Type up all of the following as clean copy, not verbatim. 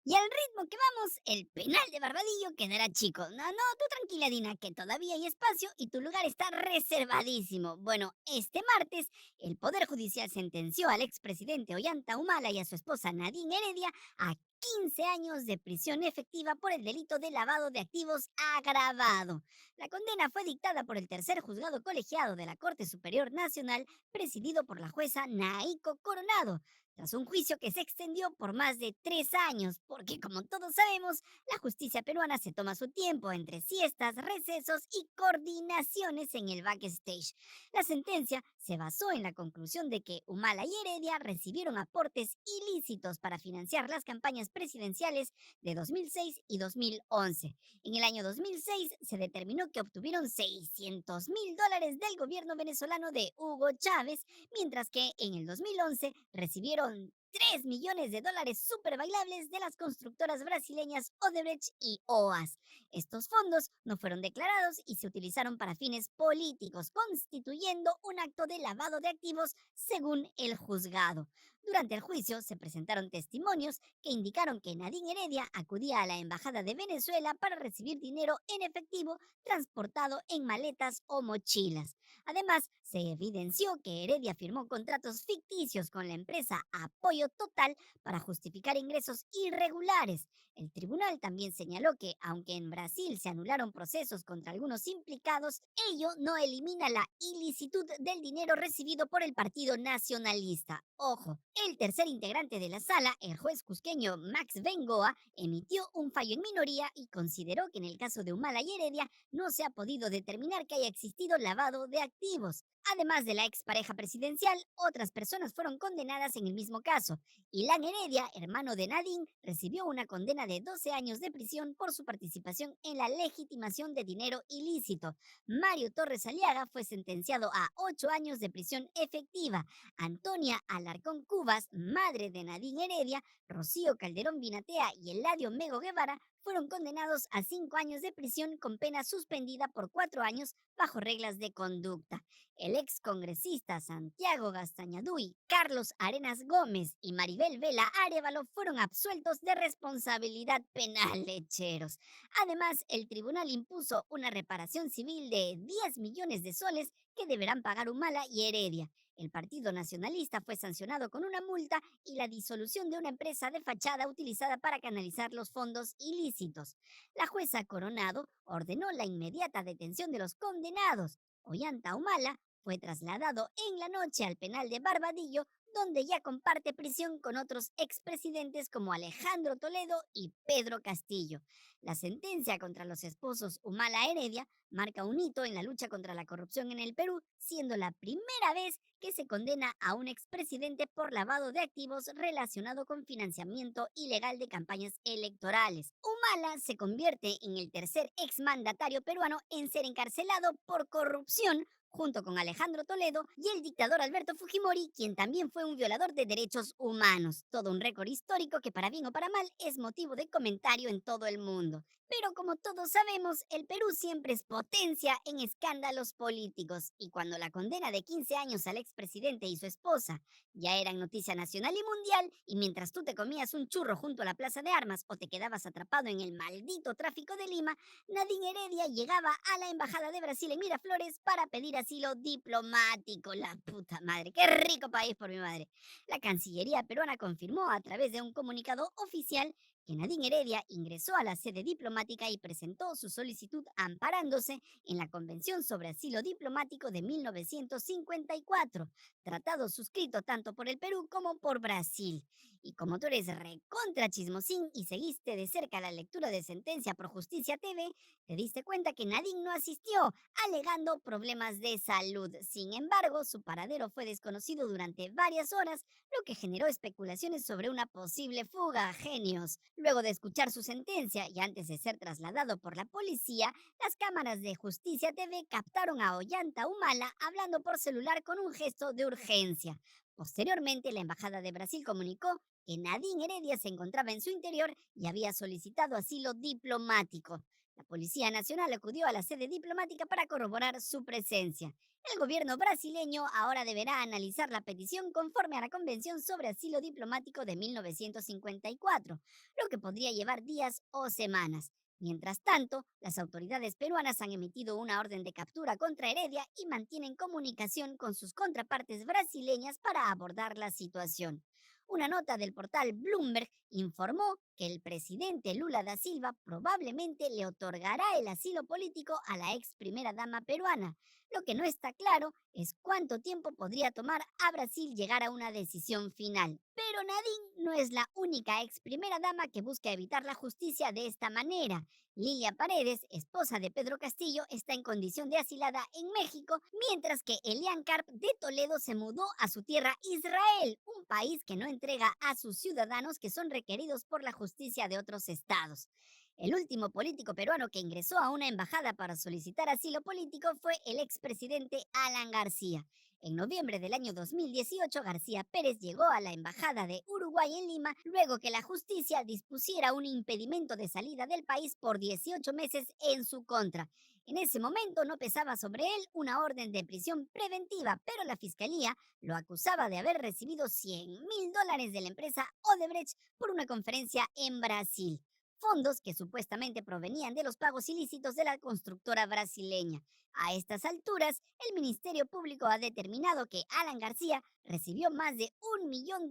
Y al ritmo que vamos, el penal de Barbadillo quedará chico. No, no, tú tranquila, Dina, que todavía hay espacio y tu lugar está reservadísimo. Bueno, este martes, el Poder Judicial sentenció al expresidente Ollanta Humala y a su esposa Nadine Heredia a 15 años de prisión efectiva por el delito de lavado de activos agravado. La condena fue dictada por el tercer juzgado colegiado de la Corte Superior Nacional, presidido por la jueza Naiko Coronado, tras un juicio que se extendió por más de 3 años, porque como todos sabemos, la justicia peruana se toma su tiempo entre siestas, recesos y coordinaciones en el backstage. La sentencia se basó en la conclusión de que Humala y Heredia recibieron aportes ilícitos para financiar las campañas presidenciales de 2006 y 2011. En el año 2006 se determinó que obtuvieron $600.000 del gobierno venezolano de Hugo Chávez, mientras que en el 2011 recibieron $3 millones super bailables de las constructoras brasileñas Odebrecht y OAS. Estos fondos no fueron declarados y se utilizaron para fines políticos, constituyendo un acto de lavado de activos según el juzgado. Durante el juicio se presentaron testimonios que indicaron que Nadine Heredia acudía a la Embajada de Venezuela para recibir dinero en efectivo transportado en maletas o mochilas. Además, se evidenció que Heredia firmó contratos ficticios con la empresa Apoyo Total para justificar ingresos irregulares. El tribunal también señaló que, aunque en Brasil se anularon procesos contra algunos implicados, ello no elimina la ilicitud del dinero recibido por el Partido Nacionalista. Ojo, el tercer integrante de la sala, el juez cusqueño Max Bengoa, emitió un fallo en minoría y consideró que en el caso de Humala y Heredia no se ha podido determinar que haya existido lavado de activos. Además de la expareja presidencial, otras personas fueron condenadas en el mismo caso. Ilan Heredia, hermano de Nadine, recibió una condena de 12 años de prisión por su participación en la legitimación de dinero ilícito. Mario Torres Aliaga fue sentenciado a 8 años de prisión efectiva. Antonia Alarcón Cubas, madre de Nadine Heredia, Rocío Calderón Binatea y Eladio Mego Guevara fueron condenados a 5 años de prisión con pena suspendida por 4 años bajo reglas de conducta. El ex congresista Santiago Gastañaduy, Carlos Arenas Gómez y Maribel Vela Arevalo fueron absueltos de responsabilidad penal, lecheros. Además, el tribunal impuso una reparación civil de 10 millones de soles que deberán pagar Humala y Heredia. El Partido Nacionalista fue sancionado con una multa y la disolución de una empresa de fachada utilizada para canalizar los fondos ilícitos. La jueza Coronado ordenó la inmediata detención de los condenados. Ollanta Humala fue trasladado en la noche al penal de Barbadillo, donde ya comparte prisión con otros expresidentes como Alejandro Toledo y Pedro Castillo. La sentencia contra los esposos Humala Heredia marca un hito en la lucha contra la corrupción en el Perú, siendo la primera vez que se condena a un expresidente por lavado de activos relacionado con financiamiento ilegal de campañas electorales. Humala se convierte en el tercer exmandatario peruano en ser encarcelado por corrupción, junto con Alejandro Toledo y el dictador Alberto Fujimori, quien también fue un violador de derechos humanos. Todo un récord histórico que, para bien o para mal, es motivo de comentario en todo el mundo. Pero como todos sabemos, el Perú siempre es potencia en escándalos políticos, y cuando la condena de 15 años al expresidente y su esposa ya eran noticia nacional y mundial, y mientras tú te comías un churro junto a la Plaza de Armas o te quedabas atrapado en el maldito tráfico de Lima, Nadine Heredia llegaba a la Embajada de Brasil en Miraflores para pedir asilo diplomático. La puta madre, qué rico país por mi madre. La Cancillería peruana confirmó a través de un comunicado oficial que Nadine Heredia ingresó a la sede diplomática y presentó su solicitud amparándose en la Convención sobre Asilo Diplomático de 1954, tratado suscrito tanto por el Perú como por Brasil. Y como tú eres recontra chismosín y seguiste de cerca la lectura de Sentencia por Justicia TV, te diste cuenta que Nadine no asistió, alegando problemas de salud. Sin embargo, su paradero fue desconocido durante varias horas, lo que generó especulaciones sobre una posible fuga. Genios. Luego de escuchar su sentencia y antes de ser trasladado por la policía, las cámaras de Justicia TV captaron a Ollanta Humala hablando por celular con un gesto de urgencia. Posteriormente, la Embajada de Brasil comunicó que Nadine Heredia se encontraba en su interior y había solicitado asilo diplomático. La Policía Nacional acudió a la sede diplomática para corroborar su presencia. El gobierno brasileño ahora deberá analizar la petición conforme a la Convención sobre Asilo Diplomático de 1954, lo que podría llevar días o semanas. Mientras tanto, las autoridades peruanas han emitido una orden de captura contra Heredia y mantienen comunicación con sus contrapartes brasileñas para abordar la situación. Una nota del portal Bloomberg informó que el presidente Lula da Silva probablemente le otorgará el asilo político a la ex primera dama peruana. Lo que no está claro es cuánto tiempo podría tomar a Brasil llegar a una decisión final. Pero Nadine no es la única ex primera dama que busca evitar la justicia de esta manera. Lilia Paredes, esposa de Pedro Castillo, está en condición de asilada en México, mientras que Elian Karp de Toledo se mudó a su tierra Israel, un país que no entrega a sus ciudadanos que son requeridos por la justicia de otros estados. El último político peruano que ingresó a una embajada para solicitar asilo político fue el expresidente Alan García. En noviembre del año 2018, García Pérez llegó a la embajada de Uruguay en Lima luego que la justicia dispusiera un impedimento de salida del país por 18 meses en su contra. En ese momento no pesaba sobre él una orden de prisión preventiva, pero la fiscalía lo acusaba de haber recibido $100.000 de la empresa Odebrecht por una conferencia en Brasil, fondos que supuestamente provenían de los pagos ilícitos de la constructora brasileña. A estas alturas, el Ministerio Público ha determinado que Alan García recibió más de $1 millón,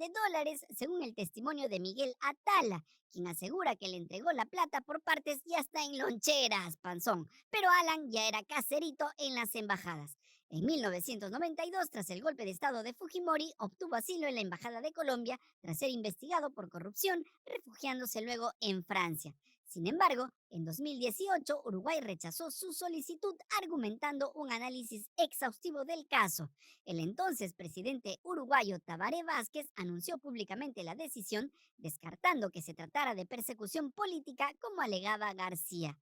según el testimonio de Miguel Atala, quien asegura que le entregó la plata por partes y hasta en loncheras, panzón. Pero Alan ya era caserito en las embajadas. En 1992, tras el golpe de Estado de Fujimori, obtuvo asilo en la Embajada de Colombia tras ser investigado por corrupción, refugiándose luego en Francia. Sin embargo, en 2018, Uruguay rechazó su solicitud argumentando un análisis exhaustivo del caso. El entonces presidente uruguayo Tabaré Vázquez anunció públicamente la decisión, descartando que se tratara de persecución política como alegaba García.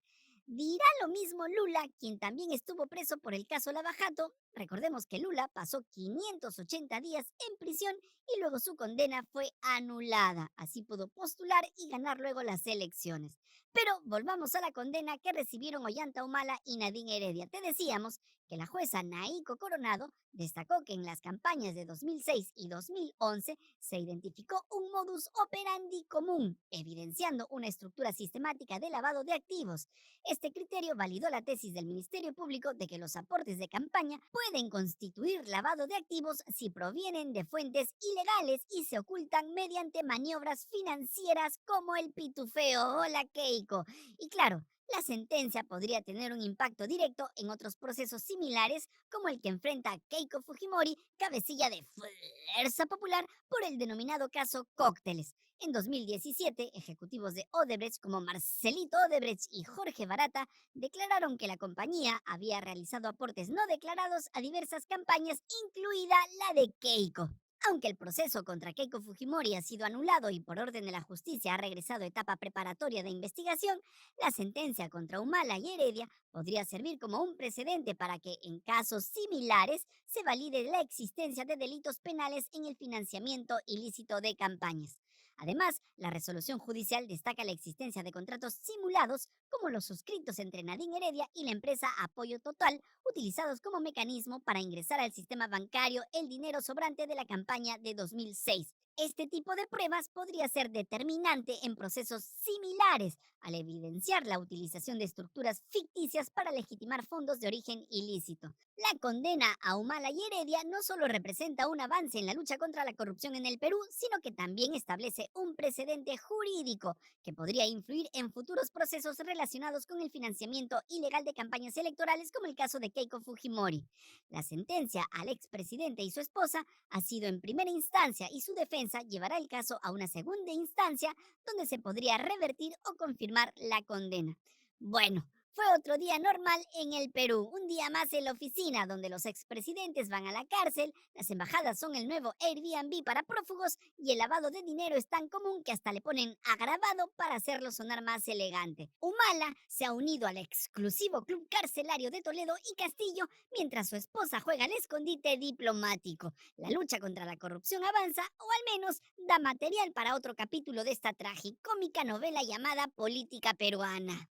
¿Dirá lo mismo Lula, quien también estuvo preso por el caso Lava Jato? Recordemos que Lula pasó 580 días en prisión y luego su condena fue anulada. Así pudo postular y ganar luego las elecciones. Pero volvamos a la condena que recibieron Ollanta Humala y Nadine Heredia. Te decíamos que la jueza Naiko Coronado destacó que en las campañas de 2006 y 2011 se identificó un modus operandi común, evidenciando una estructura sistemática de lavado de activos. Este criterio validó la tesis del Ministerio Público de que los aportes de campaña pueden constituir lavado de activos si provienen de fuentes ilegales y se ocultan mediante maniobras financieras como el pitufeo. Hola Keiko. Y claro, la sentencia podría tener un impacto directo en otros procesos similares como el que enfrenta a Keiko Fujimori, cabecilla de Fuerza Popular, por el denominado caso Cócteles. En 2017, ejecutivos de Odebrecht como Marcelito Odebrecht y Jorge Barata declararon que la compañía había realizado aportes no declarados a diversas campañas, incluida la de Keiko. Aunque el proceso contra Keiko Fujimori ha sido anulado y por orden de la justicia ha regresado a etapa preparatoria de investigación, la sentencia contra Humala y Heredia podría servir como un precedente para que, en casos similares, se valide la existencia de delitos penales en el financiamiento ilícito de campañas. Además, la resolución judicial destaca la existencia de contratos simulados como los suscritos entre Nadine Heredia y la empresa Apoyo Total, utilizados como mecanismo para ingresar al sistema bancario el dinero sobrante de la campaña de 2006. Este tipo de pruebas podría ser determinante en procesos similares al evidenciar la utilización de estructuras ficticias para legitimar fondos de origen ilícito. La condena a Humala y Heredia no solo representa un avance en la lucha contra la corrupción en el Perú, sino que también establece un precedente jurídico que podría influir en futuros procesos relacionados con el financiamiento ilegal de campañas electorales, como el caso de Keiko Fujimori. La sentencia al expresidente y su esposa ha sido en primera instancia y su defensa llevará el caso a una segunda instancia donde se podría revertir o confirmar la condena. Bueno, fue otro día normal en el Perú, un día más en la oficina donde los expresidentes van a la cárcel, las embajadas son el nuevo Airbnb para prófugos y el lavado de dinero es tan común que hasta le ponen agravado para hacerlo sonar más elegante. Humala se ha unido al exclusivo club carcelario de Toledo y Castillo mientras su esposa juega al escondite diplomático. La lucha contra la corrupción avanza o al menos da material para otro capítulo de esta tragicómica novela llamada Política Peruana.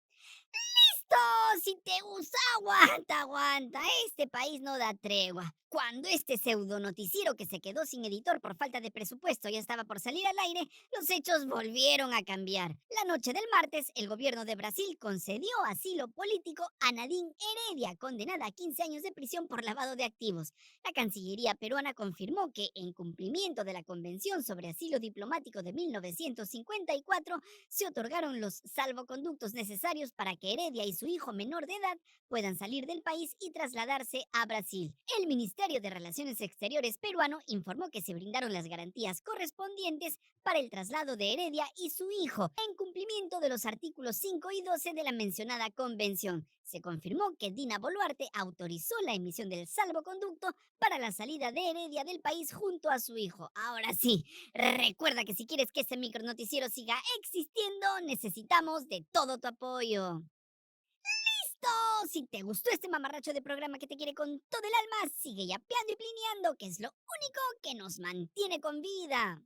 Si te gusta, aguanta, aguanta. Este país no da tregua. Cuando este pseudo noticiero que se quedó sin editor por falta de presupuesto ya estaba por salir al aire, los hechos volvieron a cambiar. La noche del martes, el gobierno de Brasil concedió asilo político a Nadine Heredia, condenada a 15 años de prisión por lavado de activos. La Cancillería peruana confirmó que, en cumplimiento de la Convención sobre Asilo Diplomático de 1954, se otorgaron los salvoconductos necesarios para que Heredia y su hijo menor de edad puedan salir del país y trasladarse a Brasil. El Ministerio de Relaciones Exteriores peruano informó que se brindaron las garantías correspondientes para el traslado de Heredia y su hijo, en cumplimiento de los artículos 5 y 12 de la mencionada convención. Se confirmó que Dina Boluarte autorizó la emisión del salvoconducto para la salida de Heredia del país junto a su hijo. Ahora sí, recuerda que si quieres que este micronoticiero siga existiendo, necesitamos de todo tu apoyo. ¡Listo! Si te gustó este mamarracho de programa que te quiere con todo el alma, sigue yapeando y plineando, que es lo único que nos mantiene con vida.